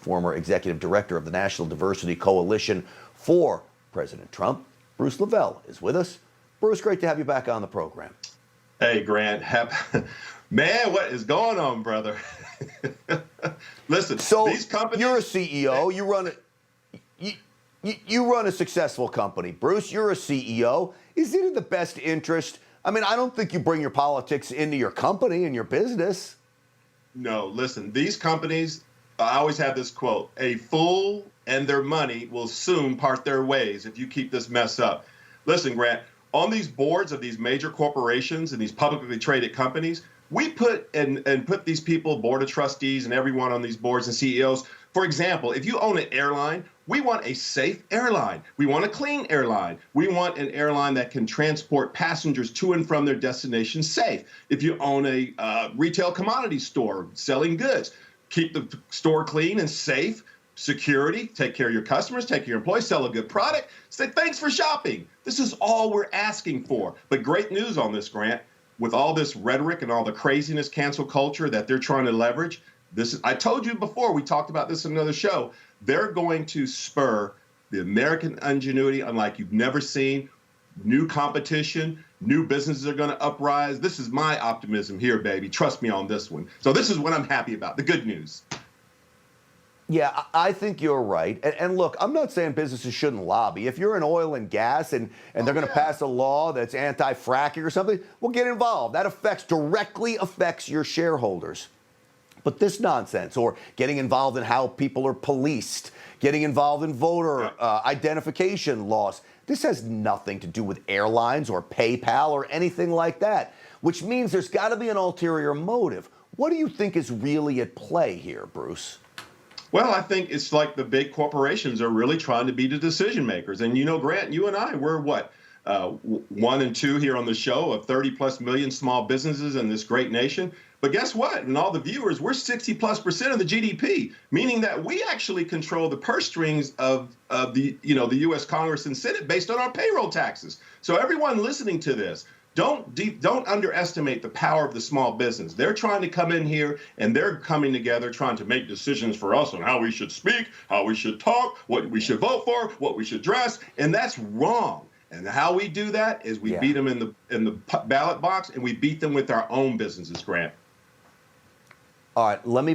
former executive director of the National Diversity Coalition for President Trump. Bruce LeVell is with us. Bruce, great to have you back on the program. Hey, Grant. Man, what is going on, brother? Listen, so these companies... You're a CEO. You run a successful company. Bruce, you're a CEO. Is it in the best interest? I mean, I don't think you bring your politics into your company and your business. No, listen, these companies, I always have this quote, a fool and their money will soon part their ways if you keep this mess up. Listen, Grant, on these boards of these major corporations and these publicly traded companies, we put these people, board of trustees and everyone on these boards and CEOs. For example, if you own an airline, we want a safe airline. We want a clean airline. We want an airline that can transport passengers to and from their destination safe. If you own a retail commodity store selling goods, keep the store clean and safe. Security, take care of your customers, take care of your employees, sell a good product, say thanks for shopping. This is all we're asking for. But great news on this, Grant. With all this rhetoric and all the craziness, cancel culture that they're trying to leverage, I told you before, we talked about this in another show, they're going to spur the American ingenuity unlike you've never seen. New competition, new businesses are going to uprise. This is my optimism here, baby. Trust me on this one. So this is what I'm happy about, the good news. Yeah, I think you're right. And look, I'm not saying businesses shouldn't lobby. If you're in oil and gas and they're going to pass a law that's anti-fracking or something, well, get involved. That directly affects your shareholders. But this nonsense, or getting involved in how people are policed, getting involved in voter identification laws, this has nothing to do with airlines or PayPal or anything like that, which means there's got to be an ulterior motive. What do you think is really at play here, Bruce? Well, I think it's like the big corporations are really trying to be the decision makers. And, you know, Grant, you and I, we're what, 1 and 2 here on the show of 30+ million small businesses in this great nation. But guess what? And all the viewers, we're 60+% of the GDP, meaning that we actually control the purse strings of the U.S. Congress and Senate based on our payroll taxes. So everyone listening to this, don't underestimate the power of the small business. They're trying to come in here and they're coming together trying to make decisions for us on how we should speak, how we should talk, what we should vote for, what we should dress, and that's wrong. And how we do that is we beat them in the ballot box, and we beat them with our own businesses, Grant. All right, let me